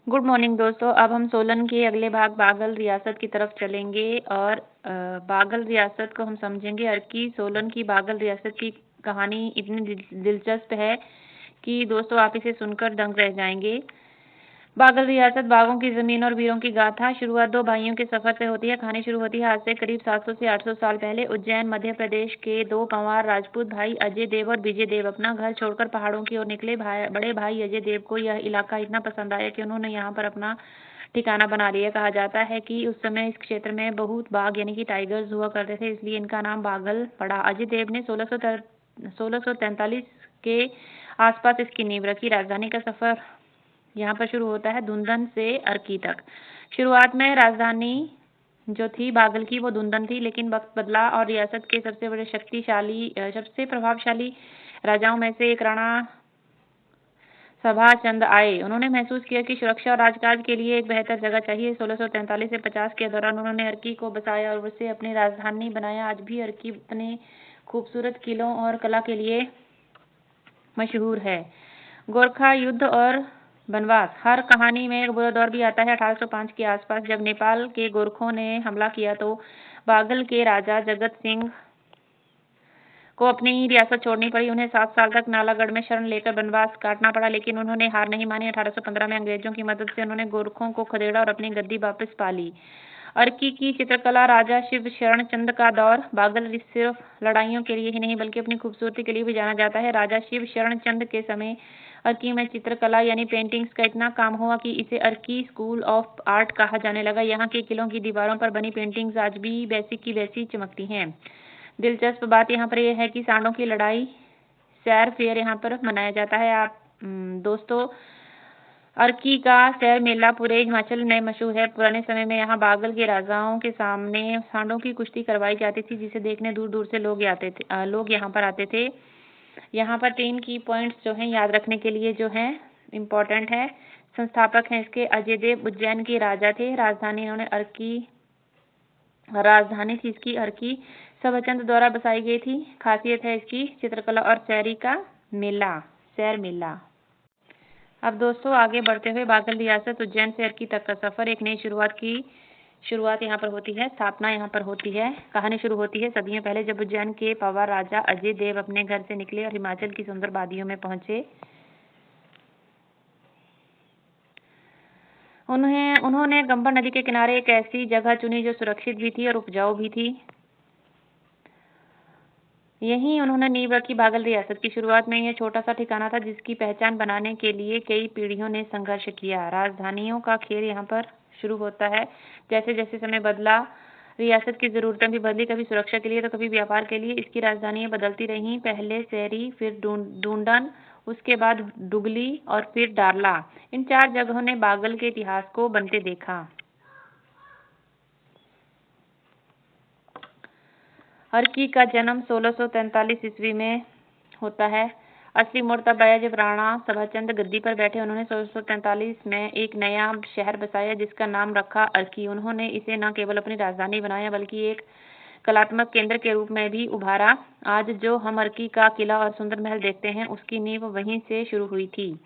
Good morning दोस्तों। अब हम सोलन के अगले भाग बागल रियासत की तरफ चलेंगे और बागल रियासत को हम समझेंगे। अर्की सोलन की बागल रियासत की कहानी इतनी दिलचस्प है कि दोस्तों आप इसे सुनकर दंग रह जाएंगे। बागल रियासत बागों की जमीन और वीरों की गाथा। शुरुआत दो भाइयों के सफर से होती है। कहानी शुरू होती है आज से करीब 700 से 800 साल पहले। उज्जैन मध्य प्रदेश के दो पंवार राजपूत भाई अजय देव और विजय देव अपना घर छोड़कर पहाड़ों की ओर निकले। बड़े भाई अजय देव को यह इलाका इतना पसंद आया कि उन्होंने यहाँ पर अपना ठिकाना बना लिया। कहा जाता है कि उस समय इस क्षेत्र में बहुत बाघ यानी कि टाइगर्स हुआ करते थे, इसलिए इनका नाम बागल पड़ा। अजय देव ने 1643 के आसपास इसकी नींव रखी। राजधानी का सफर यहाँ पर शुरू होता है धुंधन से अर्की तक। शुरुआत में राजधानी जो थी बागल की वो धुंधन थी, लेकिन वक्त बदला और रियासत के सबसे प्रभावशाली राजाओं में से एक राणा सभा चंद आए। उन्होंने महसूस किया कि सुरक्षा और राजकाज के लिए एक बेहतर जगह चाहिए। 1643 से 50 के दौरान उन्होंने अर्की को बसाया और उसे अपनी राजधानी बनाया। आज भी अर्की अपने खूबसूरत किलों और कला के लिए मशहूर है। गोरखा युद्ध और वनवास। हर कहानी में एक बुरा दौर भी आता है। 1805 के आसपास जब नेपाल के गोरखों ने हमला किया तो बागल के राजा जगत सिंह को अपनी रियासत छोड़नी पड़ी। उन्हें 7 साल तक नालागढ़ में शरण लेकर वनवास काटना पड़ा, लेकिन उन्होंने हार नहीं मानी। 1815 में अंग्रेजों की मदद से उन्होंने गोरखों को खदेड़ा और अपनी गद्दी वापस पा ली। अर्की की चित्रकला। राजा शिव शरण चंद का दौर। बागल सिर्फ लड़ाइयों के लिए ही नहीं बल्कि अपनी खूबसूरती के लिए भी जाना जाता है। राजा शिव शरण चंद के समय अर्की में चित्रकला यानी पेंटिंग्स का इतना काम हुआ कि इसे अर्की स्कूल ऑफ आर्ट कहा जाने लगा। यहाँ के किलों की दीवारों पर बनी पेंटिंग्स आज भी वैसी की वैसी चमकती हैं। दिलचस्प बात यहाँ पर यह है कि सांडों की लड़ाई सैर फेयर यहाँ पर मनाया जाता है। दोस्तों अर्की का सैर मेला पूरे हिमाचल में मशहूर है। पुराने समय में यहाँ बागल के राजाओं के सामने सांडों की कुश्ती करवाई जाती थी, जिसे देखने दूर दूर से लोग यहाँ पर आते थे। यहाँ पर 3 की पॉइंट्स जो हैं याद रखने के लिए जो हैं इम्पोर्टेंट है। संस्थापक हैं इसके अजय देव उज्जैन के राजा थे। राजधानी थी इसकी अर्की, सबचंद द्वारा बसाई गई थी। खासियत है इसकी चित्रकला और सैर मेला। अब दोस्तों आगे बढ़ते हुए बागल रियासत उज्जैन से अर्की तक का सफर। एक नई शुरुआत यहाँ पर होती है, स्थापना यहाँ पर होती है। कहानी शुरू होती है सदियों पहले जब उज्जैन के पंवार राजा अजय देव अपने घर से निकले और हिमाचल की सुंदर वादियों में पहुंचे। उन्होंने गंगा नदी के किनारे एक ऐसी जगह चुनी जो सुरक्षित भी थी और उपजाऊ भी थी। यहीं उन्होंने नींव रखी बागल रियासत की। शुरुआत में यह छोटा सा ठिकाना था जिसकी पहचान बनाने के लिए कई पीढ़ियों ने संघर्ष किया। राजधानियों का खेल यहाँ पर शुरू होता है। जैसे जैसे समय बदला रियासत की जरूरतें भी बदली, कभी सुरक्षा के लिए तो कभी व्यापार के लिए। इसकी राजधानियां बदलती रहीं, पहले सैरी, फिर ढूंढन, उसके बाद डुगली और फिर डारला। इन 4 जगहों ने बागल के इतिहास को बनते देखा। अर्की का जन्म 1643 ईस्वी में होता है। असली मोड़ तब आया जब राणा सभाचंद गद्दी पर बैठे। उन्होंने 1643 में एक नया शहर बसाया जिसका नाम रखा अर्की। उन्होंने इसे न केवल अपनी राजधानी बनाया बल्कि एक कलात्मक केंद्र के रूप में भी उभारा। आज जो हम अर्की का किला और सुंदर महल देखते हैं उसकी नींव वहीं से शुरू हुई थी।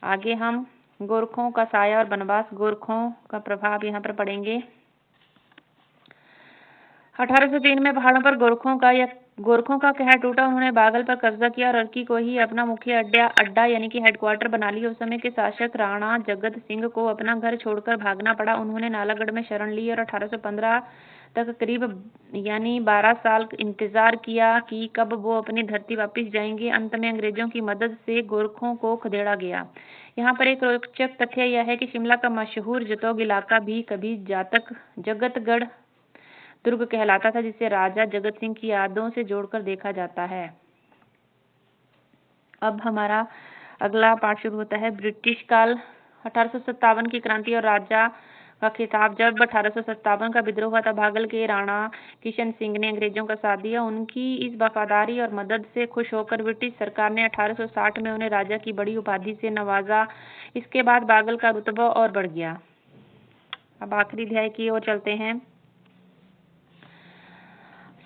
आगे हम गोरखों का साया और वनवास, गोरखों का प्रभाव यहाँ पर पढ़ेंगे। 1803 में पहाड़ों पर गोरखों का कहर टूटा। उन्होंने बागल पर कब्जा किया और अर्की को ही अपना मुख्य अड्डा यानी कि हेडक्वार्टर बना लिया। उस समय के शासक राणा जगत सिंह को अपना घर छोड़कर भागना पड़ा। उन्होंने नालागढ़ में शरण ली और 1815 तक करीब यानी 12 साल इंतजार किया कि कब वो अपनी धरती वापस जाएंगे। अंत में अंग्रेजों की मदद से गोरखों को खदेड़ा गया। यहाँ पर एक रोचक तथ्य यह है कि शिमला का मशहूर जतोग इलाका भी कभी जगतगढ़ दुर्ग कहलाता था, जिसे राजा जगत सिंह की यादों से जोड़कर देखा जाता है। अब हमारा अगला पार्ट शुरू होता है ब्रिटिश काल। 1857 की क्रांति और राजा का खिताब। जब 1857 का विद्रोह हुआ था बागल के राणा किशन सिंह ने अंग्रेजों का साथ दिया। उनकी इस वफादारी और मदद से खुश होकर ब्रिटिश सरकार ने 1860 में उन्हें राजा की बड़ी उपाधि से नवाजा। इसके बाद बागल का रुतबा और बढ़ गया। अब आखिरी अध्याय की ओर चलते हैं।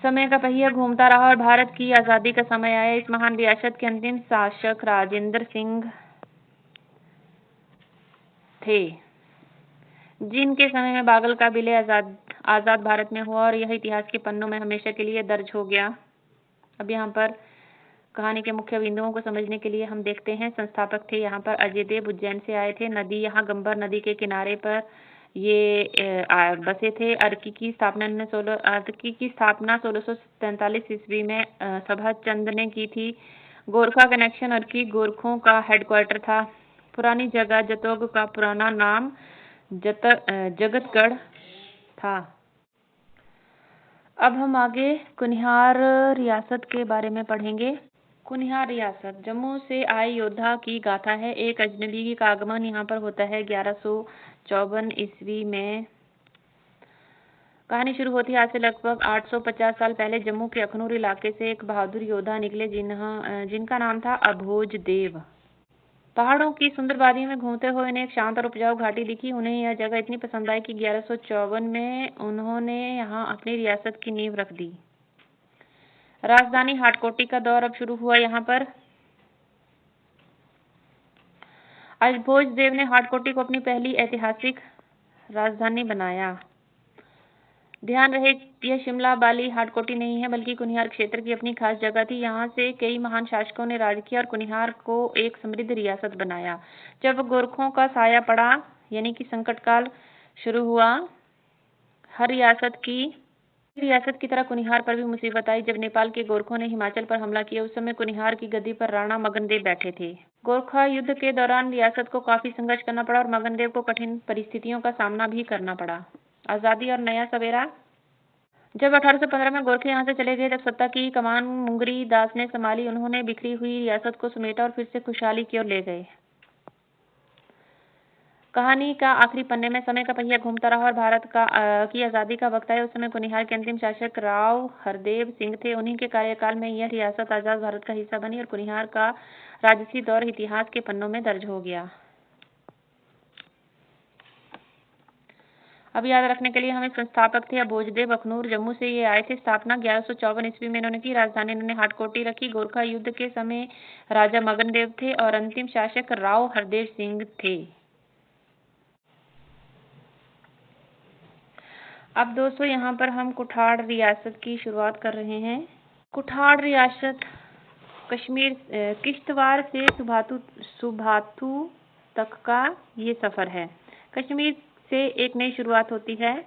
समय का पहिया घूमता रहा और भारत की आजादी का समय आया। इस महान रियासत के अंतिम शासक राजेंद्र सिंह थे, जिनके समय में बागल का विलय आज़ाद भारत में हुआ और यह इतिहास के पन्नों में हमेशा के लिए दर्ज हो गया। अब यहाँ पर कहानी के मुख्य बिंदुओं को समझने के लिए हम देखते हैं। संस्थापक थे यहाँ पर अजय देव, उज्जैन से आए थे। नदी यहाँ गंबर नदी के किनारे पर ये बसे थे। अर्की की स्थापना 1643 ईस्वी में सभा चंद ने की थी। गोरखा कनेक्शन अर्की गोरखों का हेडक्वार्टर था। पुरानी जगह जतोग का पुराना नाम जगतगढ़ था। अब हम आगे कुनिहार रियासत के बारे में पढ़ेंगे। कुनिहार रियासत जम्मू से आए योद्धा की गाथा है। एक अजनबी का आगमन यहाँ पर होता है 1154 ईस्वी में। कहानी शुरू होती है आज से लगभग 850 साल पहले। जम्मू के अखनूर इलाके से एक बहादुर योद्धा निकले जिनका नाम था अभोज देव। पहाड़ों की सुंदर वादियों में घूमते हुए उन्हें एक शांत और उपजाऊ घाटी दिखी। उन्हें यह जगह इतनी पसंद आई कि 1154 में उन्होंने यहाँ अपनी रियासत की नींव रख दी। राजधानी हाटकोटी का दौर अब शुरू हुआ। यहाँ पर अभोज देव ने हाटकोटी को अपनी पहली ऐतिहासिक राजधानी बनाया। ध्यान रहे यह शिमला बाली हाटकोटी नहीं है, बल्कि कुनिहार क्षेत्र की अपनी खास जगह थी। यहाँ से कई महान शासकों ने राज किया और कुनिहार को एक समृद्ध रियासत बनाया। जब गोरखों का साया पड़ा, यानी कि संकट काल शुरू हुआ, हर रियासत की तरह कुनिहार पर भी मुसीबत आई। जब नेपाल के गोरखों ने हिमाचल पर हमला किया, उस समय कुनिहार की गद्दी पर राणा मगनदेव बैठे थे। गोरखा युद्ध के दौरान रियासत को काफी संघर्ष करना पड़ा और मगनदेव को कठिन परिस्थितियों का सामना भी करना पड़ा। आजादी और नया सवेरा। जब 1815 में गोरखे यहाँ से चले गए, तब सत्ता की कमान मुंगरी दास ने संभाली। उन्होंने बिखरी हुई रियासत को समेटा और फिर से खुशहाली की ओर ले गए। कहानी का आखिरी पन्ने में समय का पहिया घूमता रहा और भारत की आज़ादी का वक्त आया। उस समय कुनिहार के अंतिम शासक राव हरदेव सिंह थे। उन्हीं के कार्यकाल में यह रियासत आज़ाद भारत का हिस्सा बनी और कुनिहार का राजसी दौर इतिहास के पन्नों में दर्ज हो गया। अब याद रखने के लिए हमें संस्थापक थे अभोजदेव, अखनूर जम्मू से ये आए थे। स्थापना 1154 ईस्वी में इन्होंने की। राजधानी इन्होंने हाटकोटी रखी। गोरखा युद्ध के समय राजा मगनदेव थे और अंतिम शासक राव हरदेव सिंह थे। अब दोस्तों यहाँ पर हम कुठाड़ रियासत की शुरुआत कर रहे हैं। कुठाड़ रियासत कश्मीर किश्तवाड़ से सुभातू तक का ये सफर है। कश्मीर से एक नई शुरुआत होती है,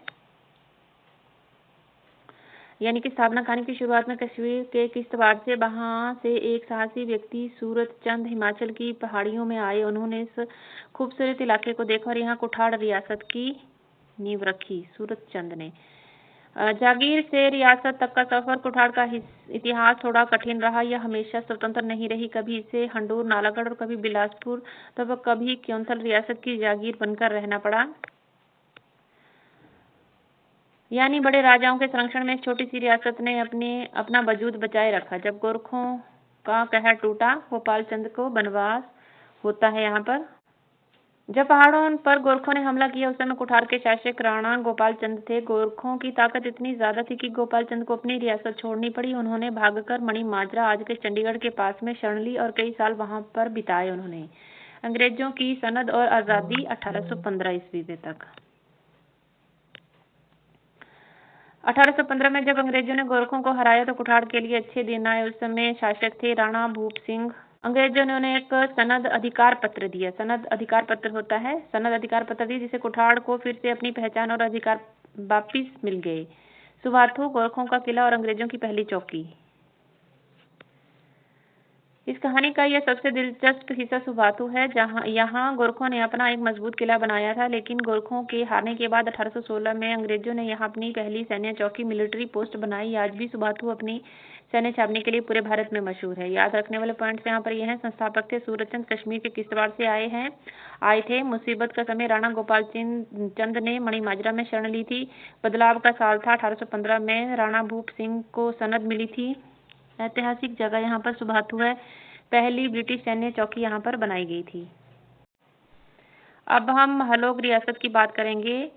यानी कि स्थापना कहानी की शुरुआत में कश्मीर के किश्तवाड़ से वहां से एक साहसी व्यक्ति सूरत चंद हिमाचल की पहाड़ियों में आए। उन्होंने इस खूबसूरत इलाके को देखा और यहाँ कुठाड़ रियासत की नींव रखी। सूरत चंद ने जागीर से रियासत तक का सफर। कुठाड़ का इतिहास थोड़ा कठिन रहा। यह हमेशा स्वतंत्र नहीं रही। कभी इसे हंडूर, नालागढ़ और कभी बिलासपुर, तब कभी क्योंथल रियासत की जागीर बनकर रहना पड़ा। यानी बड़े राजाओं के संरक्षण में एक छोटी सी रियासत ने अपना वजूद बचाए रखा। जब गोरखों का कहर टूटा, गोपाल चंद को वनवास होता है। यहाँ पर जब पहाड़ों पर गोरखों ने हमला किया, उस समय कुठार के शासक राणा गोपाल चंद थे। गोरखों की ताकत इतनी ज्यादा थी कि गोपाल चंद को अपनी रियासत छोड़नी पड़ी। उन्होंने भागकर मणि माजरा, आज के चंडीगढ़ के पास में, शरण ली और कई साल वहां पर बिताए। उन्होंने अंग्रेजों की सनद और आजादी 1815 ईस्वी तक। 1815 में जब अंग्रेजों ने गोरखों को हराया तो कुठाड़ के लिए अच्छे दिन आए। उस समय शासक थे राणा भूप सिंह। अंग्रेजों ने उन्हें एक सनद अधिकार पत्र दिया। सनद अधिकार पत्र होता है, सनद अधिकार पत्र दी, जिसे कुठाड़ को फिर से अपनी पहचान और अधिकार वापिस मिल गए। सुबाथू गोरखों का किला और अंग्रेजों की पहली चौकी। इस कहानी का यह सबसे दिलचस्प हिस्सा सुबाथू है, यहाँ गोरखों ने अपना एक मजबूत किला बनाया था। लेकिन गोरखों के हारने के बाद 1816 में अंग्रेजों ने यहाँ अपनी पहली सैन्य चौकी, मिलिट्री पोस्ट बनाई। आज भी सुबाथू अपनी सैन्य छावनी के लिए पूरे भारत में मशहूर है। याद रखने वाले पॉइंट्स यहाँ पर यह हैं। संस्थापक थे सूरजचंद, कश्मीर के किश्तवाड़ से आए थे। मुसीबत का समय राणा गोपाल चंद ने मणि माजरा में शरण ली थी। बदलाव का साल था 1815 में राणा भूप सिंह को सनद मिली थी। ऐतिहासिक जगह यहाँ पर सुबाथू है। पहली ब्रिटिश सैन्य चौकी यहाँ पर बनाई गई थी। अब हम महलोग रियासत की बात करेंगे।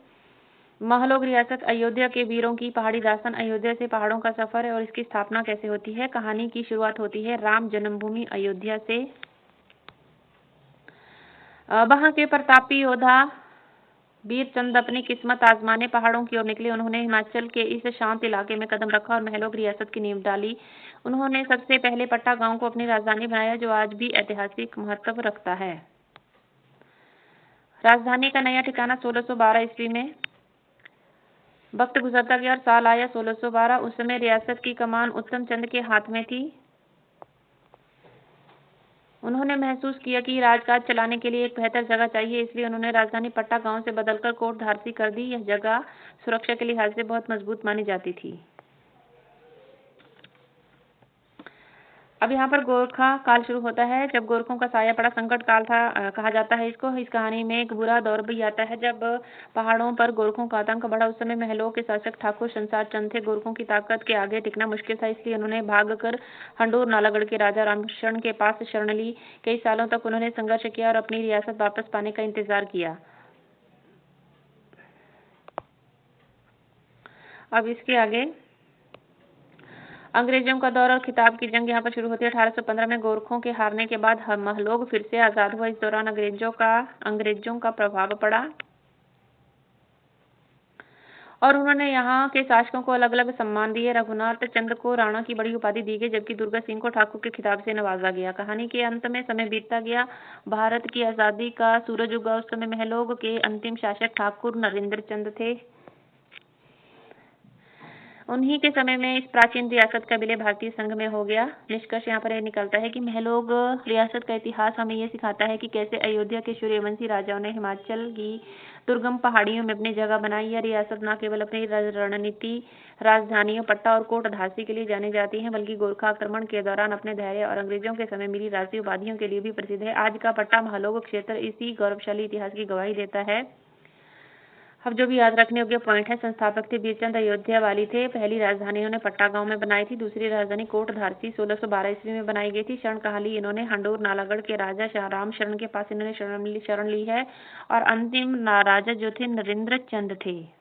महलोग रियासत अयोध्या के वीरों की पहाड़ी दास्तान। अयोध्या से पहाड़ों का सफर है और इसकी स्थापना कैसे होती है। कहानी की शुरुआत होती है राम जन्मभूमि अयोध्या से। वहाँ के प्रतापी योद्धा वीरचंद अपनी किस्मत आजमाने पहाड़ों की ओर निकले। उन्होंने हिमाचल के इस शांत इलाके में कदम रखा और महलों की रियासत की नींव डाली। उन्होंने सबसे पहले पट्टा गांव को अपनी राजधानी बनाया, जो आज भी ऐतिहासिक महत्व रखता है। राजधानी का नया ठिकाना 1612 ईस्वी में। वक्त गुजरता गया और साल आया 1612। उस समय रियासत की कमान उत्तम चंद के हाथ में थी। उन्होंने महसूस किया कि राजकाज चलाने के लिए एक बेहतर जगह चाहिए, इसलिए उन्होंने राजधानी पट्टा गांव से बदलकर कोट धारसी कर दी। यह जगह सुरक्षा के लिहाज से बहुत मजबूत मानी जाती थी। अब यहाँ पर गोरखा काल शुरू होता है, जब गोरखों का साया पड़ा संकट काल था कहा जाता है इसको। इस कहानी में एक बुरा दौर भी आता है, जब पहाड़ों पर गोरखों का आतंक बढ़ा। उस समय महलों के शासक ठाकुर संसार चंद थे। गोरखों की ताकत के आगे टिकना मुश्किल था, इसलिए उन्होंने भागकर हंडूर नालागढ़ के राजा रामशरण के पास शरण ली। कई सालों तक उन्होंने संघर्ष किया और अपनी रियासत वापस पाने का इंतजार किया। अब इसके आगे अंग्रेजों का दौर और खिताब की जंग यहाँ पर शुरू होती है। 1815 में गोरखों के हारने के बाद महलोग फिर से आज़ाद हुआ। इस दौरान अंग्रेजों का प्रभाव पड़ा और उन्होंने यहाँ के शासकों को अलग अलग सम्मान दिए। रघुनाथ चंद को राणा की बड़ी उपाधि दी गई, जबकि दुर्गा सिंह को ठाकुर के खिताब से नवाजा गया। कहानी के अंत में समय बीतता गया। भारत की आज़ादी का सूरज उगा। उस समय महलोग के अंतिम शासक ठाकुर नरेंद्र चंद थे। उन्हीं के समय में इस प्राचीन रियासत का विलय भारतीय संघ में हो गया। निष्कर्ष यहाँ पर यह निकलता है कि महलोग रियासत का इतिहास हमें यह सिखाता है कि कैसे अयोध्या के सूर्यवंशी राजाओं ने हिमाचल की दुर्गम पहाड़ियों में अपनी जगह बनाई। यह रियासत न केवल अपनी रणनीति, राजधानियों पट्टा और कोट धारसी के लिए जानी जाती है, बल्कि गोरखा आक्रमण के दौरान अपने धैर्य और अंग्रेजों के समय मिली राष्ट्रीय उपाधियों के लिए भी प्रसिद्ध है। आज का पट्टा महलोग क्षेत्र इसी गौरवशाली इतिहास की गवाही देता है। अब जो भी याद रखने योग्य पॉइंट है, संस्थापक थे वीरचंद, अयोध्या वाली थे। पहली राजधानी इन्होंने पट्टा गांव में बनाई थी। दूसरी राजधानी कोट धारसी 1612 ईस्वी में बनाई गई थी। शरण कहाली इन्होंने हंडूर नालागढ़ के राजा राम शरण के पास इन्होंने शरण ली है। और अंतिम राजा जो थे नरेंद्र चंद थे।